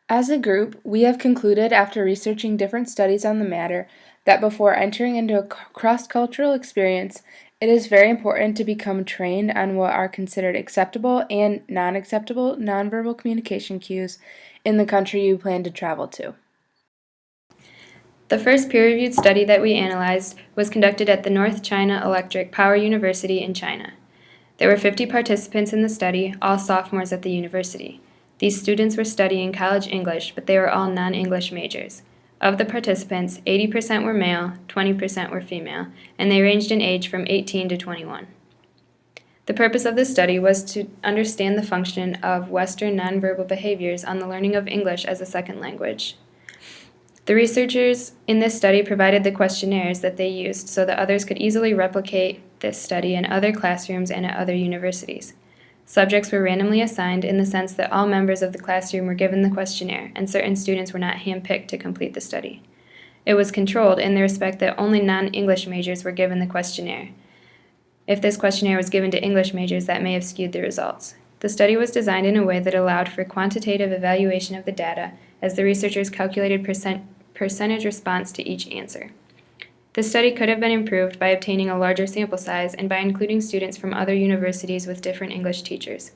As a group, we have concluded after researching different studies on the matter that before entering into a cross-cultural experience, it is very important to become trained on what are considered acceptable and non-acceptable nonverbal communication cues in the country you plan to travel to. The first peer-reviewed study that we analyzed was conducted at the North China Electric Power University in China. There were 50 participants in the study, all sophomores at the university. These students were studying college English, but they were all non-English majors. Of the participants, 80% were male, 20% were female, and they ranged in age from 18 to 21. The purpose of this study was to understand the function of Western nonverbal behaviors on the learning of English as a second language. The researchers in this study provided the questionnaires that they used so that others could easily replicate this study in other classrooms and at other universities. Subjects were randomly assigned in the sense that all members of the classroom were given the questionnaire, and certain students were not handpicked to complete the study. It was controlled in the respect that only non-English majors were given the questionnaire. If this questionnaire was given to English majors, that may have skewed the results. The study was designed in a way that allowed for quantitative evaluation of the data, as the researchers calculated percentage response to each answer. The study could have been improved by obtaining a larger sample size and by including students from other universities with different English teachers.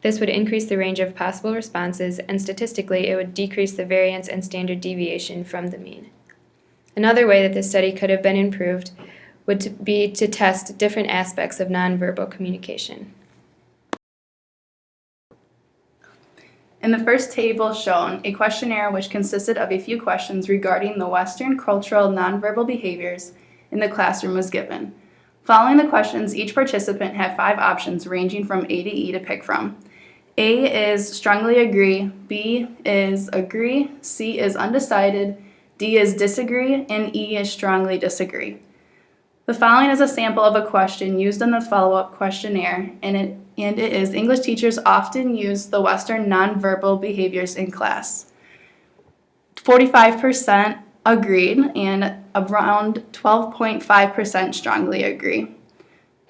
This would increase the range of possible responses, and statistically, it would decrease the variance and standard deviation from the mean. Another way that this study could have been improved would be to test different aspects of nonverbal communication. In the first table shown, a questionnaire which consisted of a few questions regarding the Western cultural nonverbal behaviors in the classroom was given. Following the questions, each participant had 5 options ranging from A to E to pick from. A is strongly agree, B is agree, C is undecided, D is disagree, and E is strongly disagree. The following is a sample of a question used in the follow-up questionnaire, and it is English teachers often use the Western nonverbal behaviors in class. 45% agreed and around 12.5% strongly agree.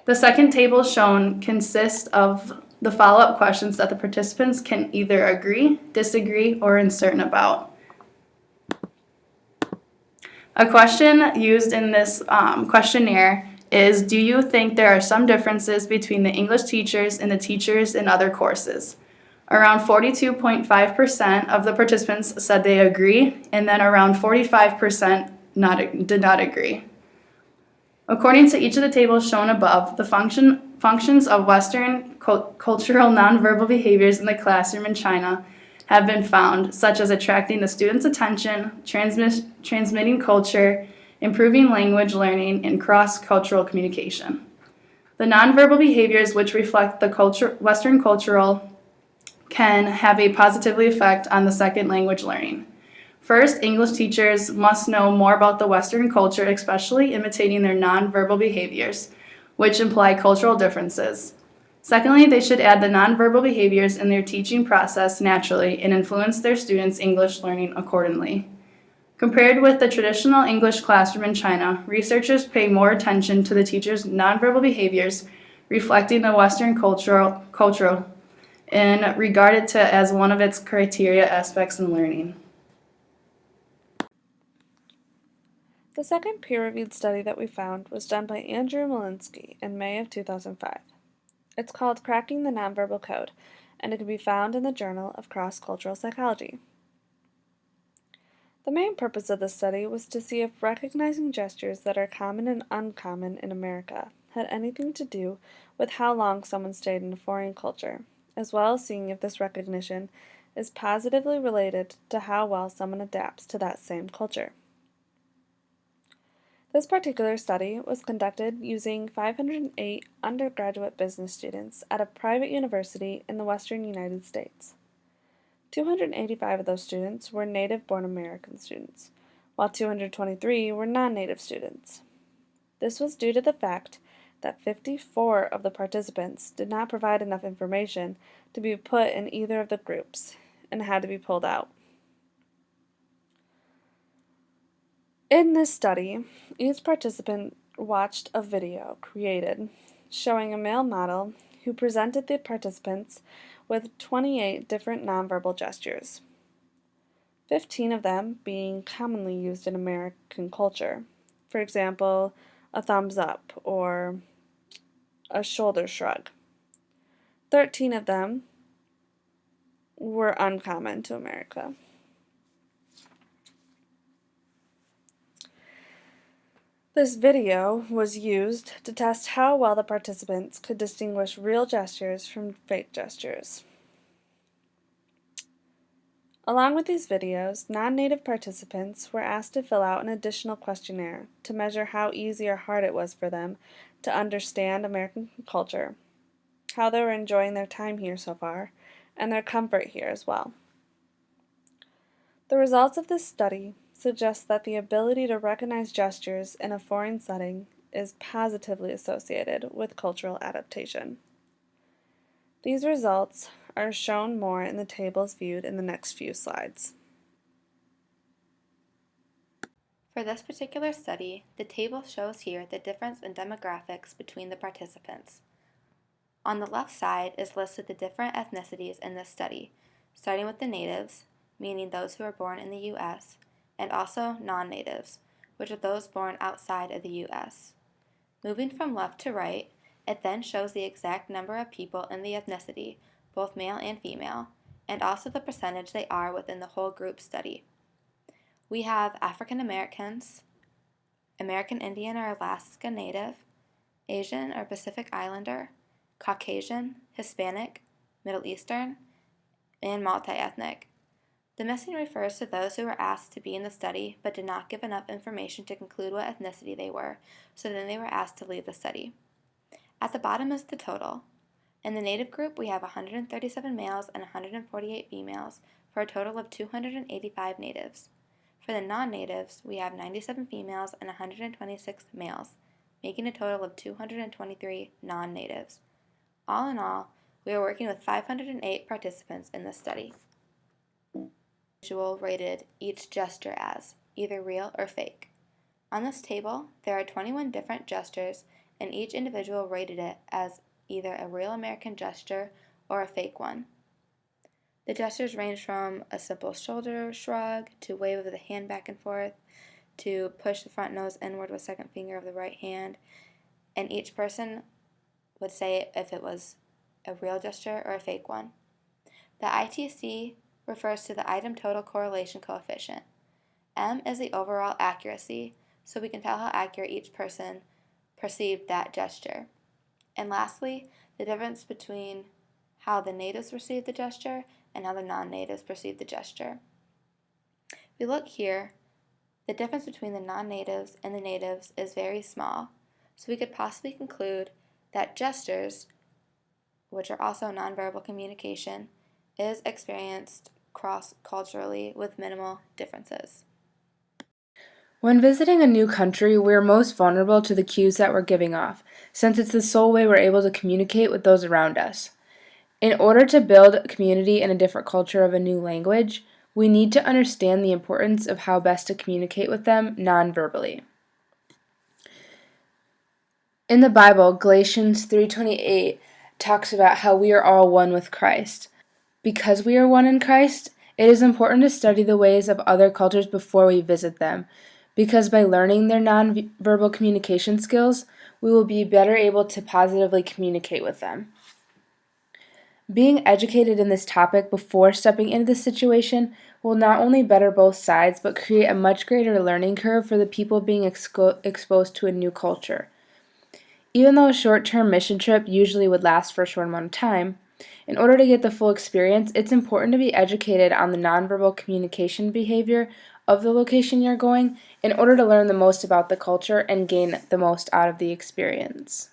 The second table shown consists of the follow-up questions that the participants can either agree, disagree, or uncertain about. A question used in this questionnaire is, do you think there are some differences between the English teachers and the teachers in other courses? Around 42.5% of the participants said they agree, and then around 45% did not agree. According to each of the tables shown above, the functions of Western cultural nonverbal behaviors in the classroom in China have been found, such as attracting the student's attention, transmitting culture, improving language learning, and cross-cultural communication. The nonverbal behaviors which reflect the Western cultural can have a positively effect on the second language learning. First, English teachers must know more about the Western culture, especially imitating their nonverbal behaviors, which imply cultural differences. Secondly, they should add the nonverbal behaviors in their teaching process naturally and influence their students' English learning accordingly. Compared with the traditional English classroom in China, researchers pay more attention to the teachers' nonverbal behaviors reflecting the Western culture and regard it as one of its criteria aspects in learning. The second peer-reviewed study that we found was done by Andrew Malinsky in May of 2005. It's called Cracking the Nonverbal Code, and it can be found in the Journal of Cross-Cultural Psychology. The main purpose of this study was to see if recognizing gestures that are common and uncommon in America had anything to do with how long someone stayed in a foreign culture, as well as seeing if this recognition is positively related to how well someone adapts to that same culture. This particular study was conducted using 508 undergraduate business students at a private university in the western United States. 285 of those students were native-born American students, while 223 were non-native students. This was due to the fact that 54 of the participants did not provide enough information to be put in either of the groups and had to be pulled out. In this study, each participant watched a video created showing a male model who presented the participants with 28 different nonverbal gestures. 15 of them being commonly used in American culture. For example, a thumbs up or a shoulder shrug. 13 of them were uncommon to America. This video was used to test how well the participants could distinguish real gestures from fake gestures. Along with these videos, non-native participants were asked to fill out an additional questionnaire to measure how easy or hard it was for them to understand American culture, how they were enjoying their time here so far, and their comfort here as well. The results of this study suggest that the ability to recognize gestures in a foreign setting is positively associated with cultural adaptation. These results are shown more in the tables viewed in the next few slides. For this particular study, the table shows here the difference in demographics between the participants. On the left side is listed the different ethnicities in this study, starting with the natives, meaning those who are born in the U.S., and also non-natives, which are those born outside of the U.S. Moving from left to right, it then shows the exact number of people in the ethnicity, both male and female, and also the percentage they are within the whole group study. We have African Americans, American Indian or Alaska Native, Asian or Pacific Islander, Caucasian, Hispanic, Middle Eastern, and multi-ethnic. The missing refers to those who were asked to be in the study but did not give enough information to conclude what ethnicity they were, so then they were asked to leave the study. At the bottom is the total. In the native group, we have 137 males and 148 females, for a total of 285 natives. For the non-natives, we have 97 females and 126 males, making a total of 223 non-natives. All in all, we are working with 508 participants in this study. Individual rated each gesture as either real or fake. On this table, there are 21 different gestures, and each individual rated it as either a real American gesture or a fake one. The gestures range from a simple shoulder shrug to wave of the hand back and forth to push the front nose inward with second finger of the right hand, and each person would say if it was a real gesture or a fake one. The ITC refers to the item total correlation coefficient. M is the overall accuracy, so we can tell how accurate each person perceived that gesture. And lastly, the difference between how the natives perceive the gesture and how the non-natives perceive the gesture. If we look here, the difference between the non-natives and the natives is very small, so we could possibly conclude that gestures, which are also nonverbal communication, is experienced cross-culturally with minimal differences. When visiting a new country, we are most vulnerable to the cues that we're giving off, since it's the sole way we're able to communicate with those around us. In order to build community in a different culture of a new language, we need to understand the importance of how best to communicate with them non-verbally. In the Bible, Galatians 3:28 talks about how we are all one with Christ. Because we are one in Christ, it is important to study the ways of other cultures before we visit them, because by learning their nonverbal communication skills, we will be better able to positively communicate with them. Being educated in this topic before stepping into the situation will not only better both sides, but create a much greater learning curve for the people being exposed to a new culture. Even though a short-term mission trip usually would last for a short amount of time, in order to get the full experience, it's important to be educated on the nonverbal communication behavior of the location you're going in order to learn the most about the culture and gain the most out of the experience.